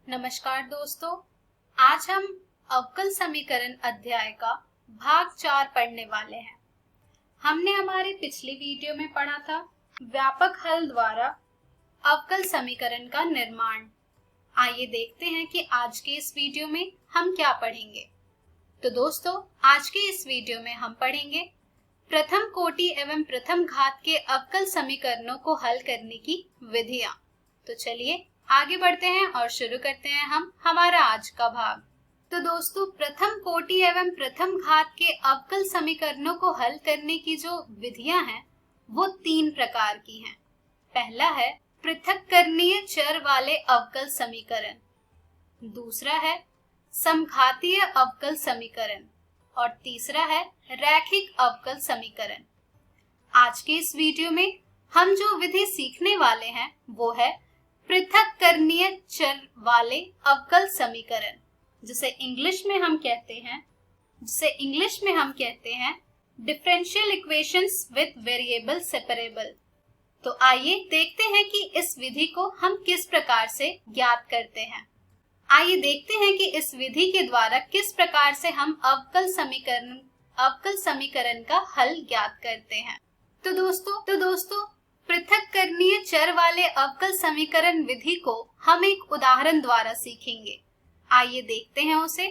नमस्कार दोस्तों, आज हम अवकल समीकरण अध्याय का भाग 4 पढ़ने वाले हैं। हमने हमारी पिछली वीडियो में पढ़ा था व्यापक हल द्वारा अवकल समीकरण का निर्माण। आइए देखते हैं कि आज के इस वीडियो में हम क्या पढ़ेंगे। तो दोस्तों, आज के इस वीडियो में हम पढ़ेंगे प्रथम कोटि एवं प्रथम घात के अवकल समीकरणों को हल करने की विधियां। तो चलिए आगे बढ़ते हैं और शुरू करते हैं हम हमारा आज का भाग। तो दोस्तों, प्रथम कोटि एवं प्रथम घात के अवकल समीकरणों को हल करने की जो विधियां हैं वो 3 प्रकार की हैं। पहला है पृथक्करणीय चर वाले अवकल समीकरण, दूसरा है समघातीय अवकल समीकरण और तीसरा है रैखिक अवकल समीकरण। आज के इस वीडियो में हम जो विधि सीखने वाले हैं वो है पृथक्करणीय चर वाले अवकल समीकरण, जिसे इंग्लिश में हम कहते हैं differential equations with variable separable. तो आइए देखते हैं कि इस विधि को हम किस प्रकार से ज्ञात करते हैं। आइए देखते हैं कि इस विधि के द्वारा किस प्रकार से हम अवकल समीकरण का हल ज्ञात करते हैं। तो दोस्तों पृथक्करणीय चर वाले अवकल समीकरण विधि को हम एक उदाहरण द्वारा सीखेंगे। आइए देखते हैं उसे।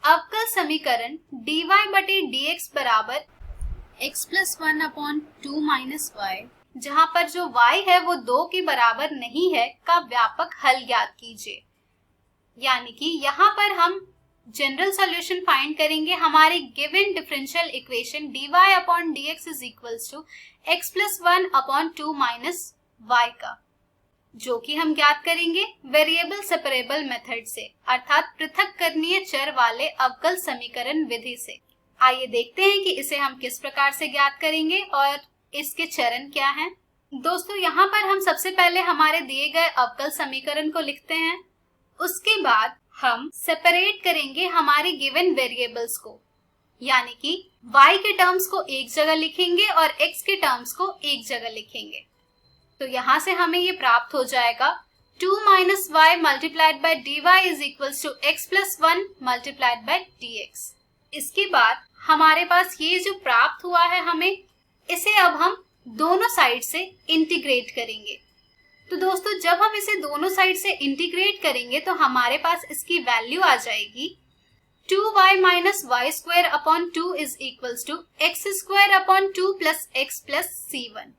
अवकल समीकरण dy बटे dx बराबर x प्लस 1/2 माइनस y, जहाँ पर जो y है वो 2 के बराबर नहीं है, का व्यापक हल ज्ञात कीजिए। यानी कि यहाँ पर हम जनरल सॉल्यूशन फाइंड करेंगे हमारे given differential equation dy upon dx is equals to x plus 1/2 minus y का, जो कि हम ज्ञात करेंगे वेरिएबल सेपरेबल मेथड से, अर्थात पृथक्करणीय चर वाले अवकल समीकरण विधि से। आइए देखते हैं कि इसे हम किस प्रकार से ज्ञात करेंगे और इसके चरण क्या हैं। दोस्तों, यहाँ पर हम सबसे पहले हमारे दिए गए अवकल समीकरण को लिखते हैं। उसके बाद हम सेपरेट करेंगे हमारे गिवन वेरिएबल्स को, यानी कि y के टर्म्स को एक जगह लिखेंगे और x के टर्म्स को एक जगह लिखेंगे। तो यहाँ से हमें ये प्राप्त हो जाएगा 2 minus y multiplied by dy is equals to x plus 1 multiplied by dx। इसके बाद हमारे पास ये जो प्राप्त हुआ है हमें, इसे अब हम दोनों साइड से इंटीग्रेट करेंगे। तो दोस्तों, जब हम इसे दोनों साइड से इंटीग्रेट करेंगे तो हमारे पास इसकी वैल्यू आ जाएगी 2y minus Y square upon 2 is equals to X square upon 2 plus X plus c1।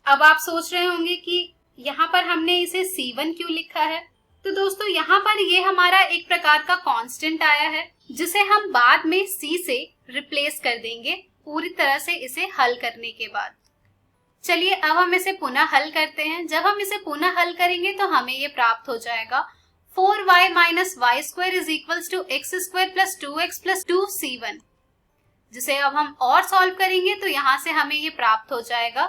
अब आप सोच रहे होंगे कि यहाँ पर हमने इसे c1 क्यों लिखा है। तो दोस्तों, यहाँ पर ये हमारा एक प्रकार का कांस्टेंट आया है, जिसे हम बाद में c से रिप्लेस कर देंगे पूरी तरह से इसे हल करने के बाद। चलिए अब हम इसे पुनः हल करते हैं। जब हम इसे पुनः हल करेंगे तो हमें ये प्राप्त हो जाएगा 4y minus Y square is equals to X square plus 2x plus 2c1, जिसे अब हम और सॉल्व करेंगे तो यहाँ से हमें ये प्राप्त हो जाएगा।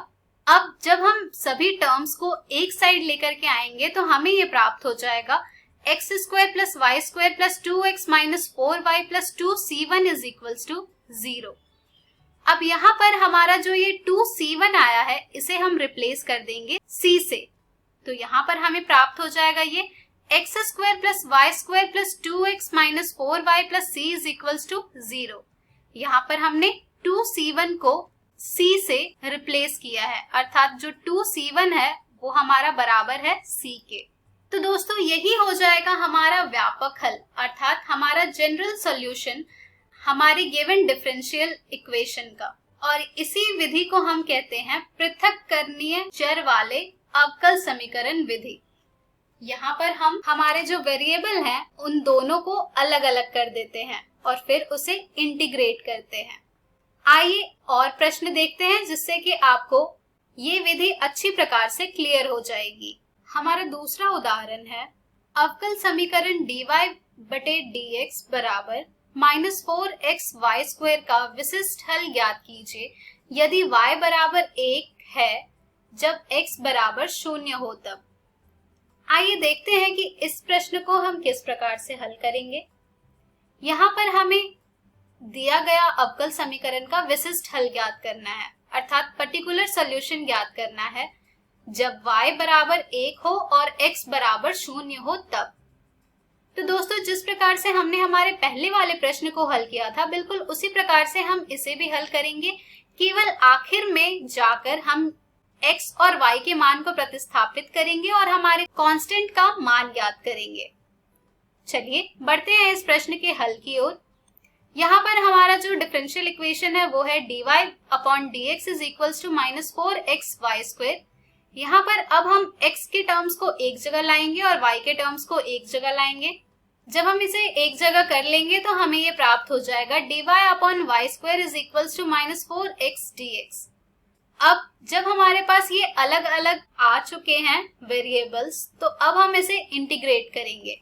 अब जब हम सभी टर्म्स को एक साइड लेकर के आएंगे तो हमें ये प्राप्त हो जाएगा X square plus Y square plus 2x minus 4y plus 2c1 is equals to 0। अब यहाँ पर हमारा जो ये 2c1 आया है, इसे हम रिप्लेस कर देंगे c से। तो यहाँ पर हमें प्राप्त हो जाएगा ये X square plus Y square plus 2x minus 4y plus c is equals to 0। यहाँ पर हमने 2c1 को c से रिप्लेस किया है, अर्थात जो 2c1 है वो हमारा बराबर है c के। तो दोस्तों, यही हो जाएगा हमारा व्यापक हल, अर्थात हमारा जनरल सॉल्यूशन हमारी गिवन डिफरेंशियल इक्वेशन का। और इसी विधि को हम कहते हैं पृथक्करणीय चर वाले अवकल समीकरण विधि। यहाँ पर हम हमारे जो वेरिएबल हैं उन दोनों को अलग अलग कर देते हैं और फिर उसे इंटीग्रेट करते हैं। आइए और प्रश्न देखते हैं, जिससे कि आपको ये विधि अच्छी प्रकार से क्लियर हो जाएगी। हमारा दूसरा उदाहरण है अवकल समीकरण dy बटे dx बराबर -4x वाई स्क्वायर का विशिष्ट हल ज्ञात कीजिए यदि y बराबर 1 है जब x बराबर 0 हो तब। आइए देखते हैं कि इस प्रश्न को हम किस प्रकार से हल करेंगे। यहाँ पर हमें दिया गया अवकल समीकरण का विशिष्ट हल ज्ञात करना है, अर्थात पर्टिकुलर सॉल्यूशन ज्ञात करना है जब y बराबर 1 हो और x बराबर 0 हो तब। तो दोस्तों जिस प्रकार से हमने हमारे पहले वाले प्रश्न को हल किया था, बिल्कुल उसी प्रकार से हम इसे भी हल करेंगे। केवल आखिर में जाकर हम x और y के मान को प्रतिस्थापित करेंगे और हमारे कांस्टेंट का मान ज्ञात करेंगे। चलिए बढ़ते हैं इस प्रश्न के हल की ओर। यहाँ पर हमारा जो डिफरेंशियल इक्वेशन है वो है dy upon dx is equals to -4xy²। यहाँ पर अब हम x के टर्म्स को एक जगह लाएंगे और y के टर्म्स को एक जगह लाएंगे। जब हम इसे एक जगह कर लेंगे तो हमें ये प्राप्त हो जाएगा dy upon y² is equals to -4x dx। अब जब हमारे पास ये अलग अलग आ चुके हैं वेरिएबल्स, तो अब हम इसे इंटीग्रेट करेंगे।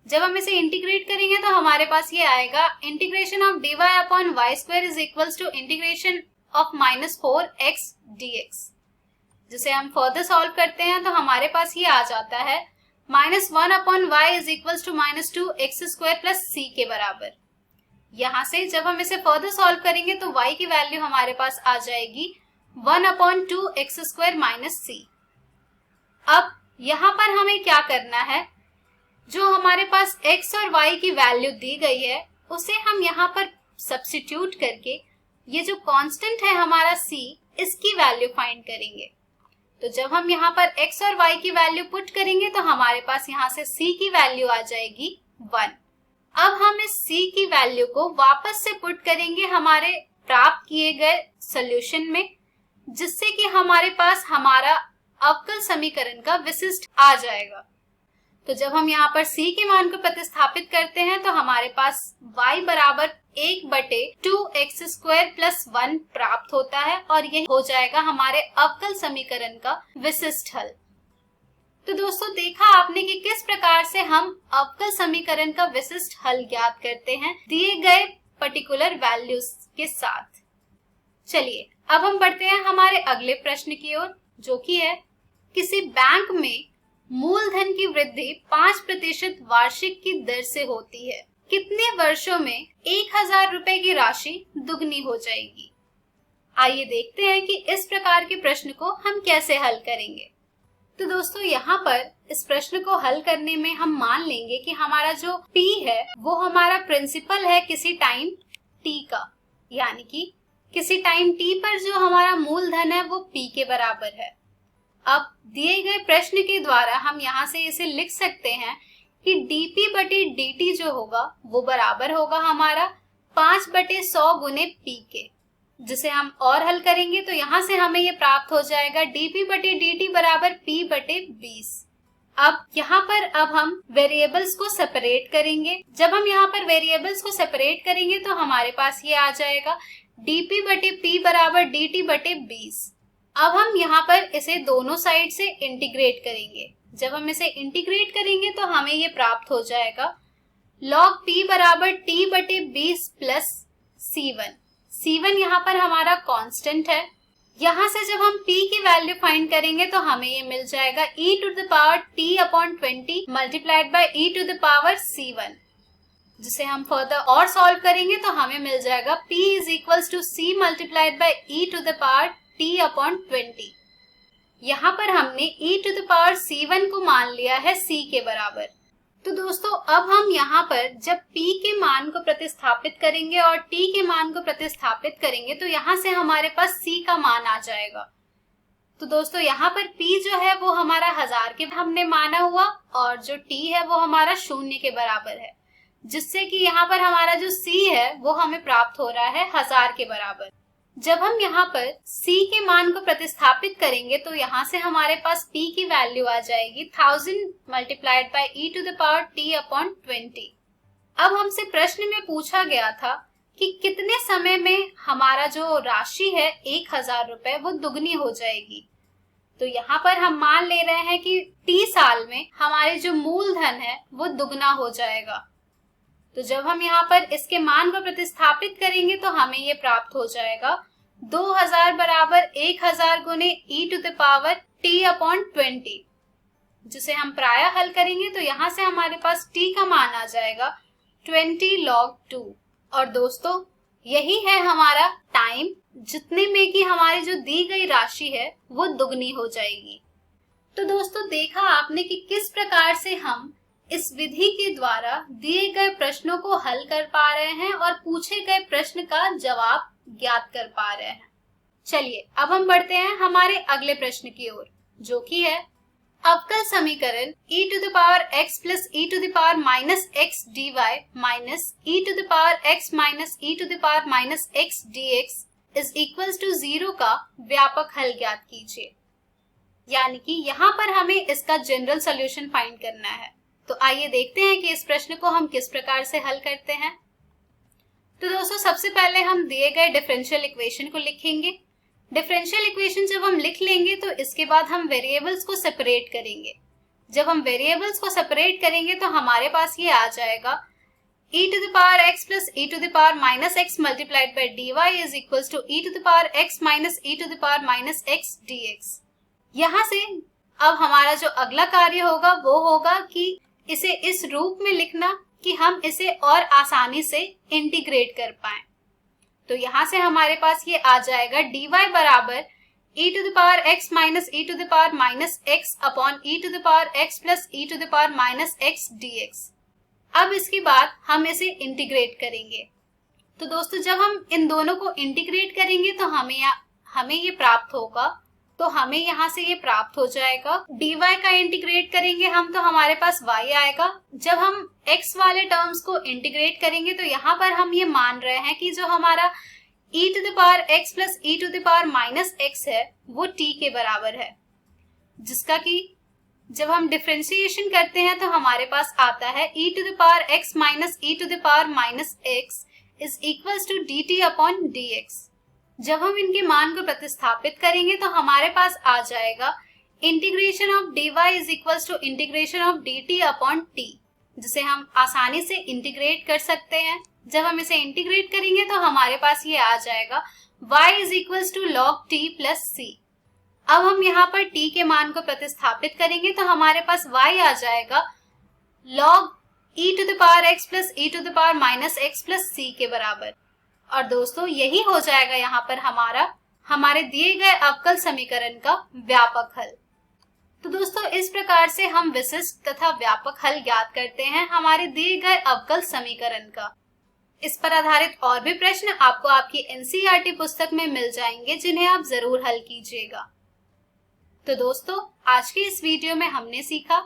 जब हम इसे इंटीग्रेट करेंगे तो हमारे पास ये आएगा integration of dy upon y² is equals to integration of -4x dx। जिसे हम फर्दर सॉल्व करते हैं तो हमारे पास ये आ जाता है -1 upon y is equals to -2x² plus c के बराबर। यहाँ से जब हम इसे फर्दर सॉल्व करेंगे तो y की वैल्यू हमारे पास आ जाएगी 1 अपॉन 2x² माइनस c। अब यहाँ पर हमें क्या करना है, जो हमारे पास x और y की वैल्यू दी गई है उसे हम यहाँ पर सब्स्टिट्यूट करके ये जो कांस्टेंट है हमारा c, इसकी वैल्यू फाइंड करेंगे। तो जब हम यहाँ पर x और y की वैल्यू पुट करेंगे तो हमारे पास यहाँ से c की वैल्यू आ जाएगी 1। अब हम इस c की वैल्यू को वापस से पुट करेंगे हमारे प्राप्त किए गए सॉल्यूशन में, जिससे कि हमारे पास हमारा अवकल समीकरण का विशिष्ट आ जाएगा। तो जब हम यहाँ पर c के मान को प्रतिस्थापित करते हैं तो हमारे पास y बराबर 1/2x² प्लस 1 प्राप्त होता है और ये हो जाएगा हमारे अवकल समीकरण का विशिष्ट हल। तो दोस्तों देखा आपने कि किस प्रकार से हम अवकल समीकरण का विशिष्ट हल ज्ञात करते हैं दिए गए पर्टिकुलर वैल्यूज के साथ। चलिए अब हम बढ़ते हैं हमारे अगले प्रश्न की ओर, जो कि है किसी बैंक में मूलधन की वृद्धि 5% वार्षिक की दर से होती है, कितने वर्षों में 1000 रुपए की राशि दुगनी हो जाएगी। आइए देखते हैं कि इस प्रकार के प्रश्न को हम कैसे हल करेंगे। तो दोस्तों यहाँ पर इस प्रश्न को हल करने में हम मान लेंगे कि हमारा जो P है वो हमारा प्रिंसिपल है किसी टाइम t का, यानी कि किसी टाइम t पर जो हमारा मूलधन है वो P के बराबर है। अब दिए गए प्रश्न के द्वारा हम यहाँ से इसे लिख सकते हैं कि dp/dt जो होगा वो बराबर होगा हमारा 5/100 गुने p के, जिसे हम और हल करेंगे तो यहाँ से हमें ये प्राप्त हो जाएगा dp/dt बराबर p/20। अब यहाँ पर अब हम वेरिएबल्स को सेपरेट करेंगे। जब हम यहाँ पर वेरिएबल्स को सेपरेट करेंगे तो हमारे पास ये आ जाएगा dp/p बराबर dt/20। अब हम यहाँ पर इसे दोनों साइड से इंटीग्रेट करेंगे। जब हम इसे इंटीग्रेट करेंगे तो हमें ये प्राप्त हो जाएगा log p बराबर t/20 प्लस c1। c1 यहाँ पर हमारा कांस्टेंट है। यहाँ से जब हम p की वैल्यू फाइंड करेंगे तो हमें ये मिल जाएगा e⁻t/20 मल्टीप्लाइड बाय e⁻c1, जिसे हम फर्दर और सॉल्व करेंगे तो हमें मिल जाएगा p is equals to c multiplied by e⁻t/20। यहाँ पर हमने e⁻c1 को मान लिया है c के बराबर। तो दोस्तों अब हम यहाँ पर जब p के मान को प्रतिस्थापित करेंगे और t के मान को प्रतिस्थापित करेंगे तो यहाँ से हमारे पास c का मान आ जाएगा। तो दोस्तों यहाँ पर p जो है वो हमारा 1000 के हमने माना हुआ और जो t है वो हमारा 0 के बराबर है, जिससे कि यहाँ पर हमारा जो c है वो हमें प्राप्त हो रहा है 1000 के बराबर। जब हम यहाँ पर c के मान को प्रतिस्थापित करेंगे तो यहाँ से हमारे पास p की वैल्यू आ जाएगी 1000 मल्टीप्लाइड बाय e⁻t/20। अब हमसे प्रश्न में पूछा गया था कि कितने समय में हमारा जो राशि है 1000 रुपए वो दुगनी हो जाएगी। तो यहाँ पर हम मान ले रहे हैं कि t साल में हमारे जो मूलधन है वो दुगना हो जाएगा। तो जब हम यहाँ पर इसके मान को प्रतिस्थापित करेंगे तो हमें ये प्राप्त हो जाएगा 2000 बराबर 1000 गुने e⁻t/20, जिसे हम प्रायः हल करेंगे तो यहाँ से हमारे पास t का मान आ जाएगा 20 log 2। और दोस्तों यही है हमारा टाइम, जितने में कि हमारी जो दी गई राशि है वो दुगनी हो जाएगी। तो दोस्तों देखा आपने कि किस प्रकार से हम इस विधि के द्वारा दिए गए प्रश्नों को हल कर पा रहे हैं और पूछे गए प्रश्न का जवाब ज्ञात कर पा रहे हैं। चलिए अब हम बढ़ते हैं हमारे अगले प्रश्न की ओर, जो कि है अवकल समीकरण e to the power x plus e to the power minus x dy minus e to the power x minus e to the power minus x dx is equals to 0 का व्यापक हल ज्ञात कीजिए। यानी कि यहाँ पर हमें इसका जनरल सॉल्यूशन फाइंड करना है। तो आइए देखते हैं कि इस प्रश्न को हम किस प्रकार से हल करते हैं। तो दोस्तों सबसे पहले हम दिए गए डिफरेंशियल इक्वेशन को लिखेंगे। डिफरेंशियल इक्वेशन जब हम लिख लेंगे तो इसके बाद हम वेरिएबल्स को सेपरेट करेंगे। जब हम वेरिएबल्स को सेपरेट करेंगे तो हमारे पास ये आ जाएगा e to the power x plus e to the power minus x multiplied by dy is equals to e to the power x minus e to the power minus x dx। यहाँ से अब हमारा जो अगला कार्य होगा वो होगा कि इसे इस रूप में लिखना कि हम इसे और आसानी से इंटीग्रेट कर पाएं। तो यहाँ से हमारे पास ये आ जाएगा dy बराबर e to the power x minus e to the power minus x upon e to the power x plus e to the power minus x dx। अब इसके बाद हम इसे इंटीग्रेट करेंगे। तो दोस्तों जब हम इन दोनों को इंटीग्रेट करेंगे तो हमें ये प्राप्त होगा। तो हमें यहाँ से ये प्राप्त हो जाएगा। dy का इंटीग्रेट करेंगे हम तो हमारे पास y आएगा। जब हम x वाले टर्म्स को इंटीग्रेट करेंगे तो यहाँ पर हम ये मान रहे हैं कि जो हमारा e to the power x plus e to the power minus x है वो t के बराबर है, जिसका कि जब हम डिफरेंशिएशन करते हैं तो हमारे पास आता है e to the power x minus e to the power minus x is equals to dt upon dx। जब हम इनके मान को प्रतिस्थापित करेंगे तो हमारे पास आ जाएगा integration of dy is equals to integration of dt upon t, जिसे हम आसानी से इंटीग्रेट कर सकते हैं। जब हम इसे इंटीग्रेट करेंगे तो हमारे पास ये आ जाएगा y is equals to log t plus c। अब हम यहाँ पर t के मान को प्रतिस्थापित करेंगे तो हमारे पास y आ जाएगा log e to the power x plus e to the power minus x plus c के बराबर। और दोस्तों यही हो जाएगा यहाँ पर हमारे दिए गए अवकल समीकरण का व्यापक हल। तो दोस्तों इस प्रकार से हम विशिष्ट तथा व्यापक हल ज्ञात करते हैं हमारे दिए गए अवकल समीकरण का। इस पर आधारित और भी प्रश्न आपको आपकी NCERT पुस्तक में मिल जाएंगे, जिन्हें आप जरूर हल कीजिएगा। तो दोस्तों आज के इस वीडियो में हमने सीखा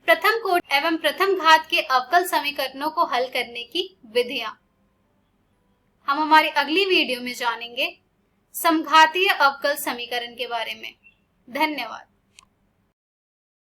प्रथम कोटि एवं प्रथम घात के अवकल समीकरणों को हल करने की विधियां। हम हमारी अगली वीडियो में जानेंगे समघातीय अवकल समीकरण के बारे में। धन्यवाद।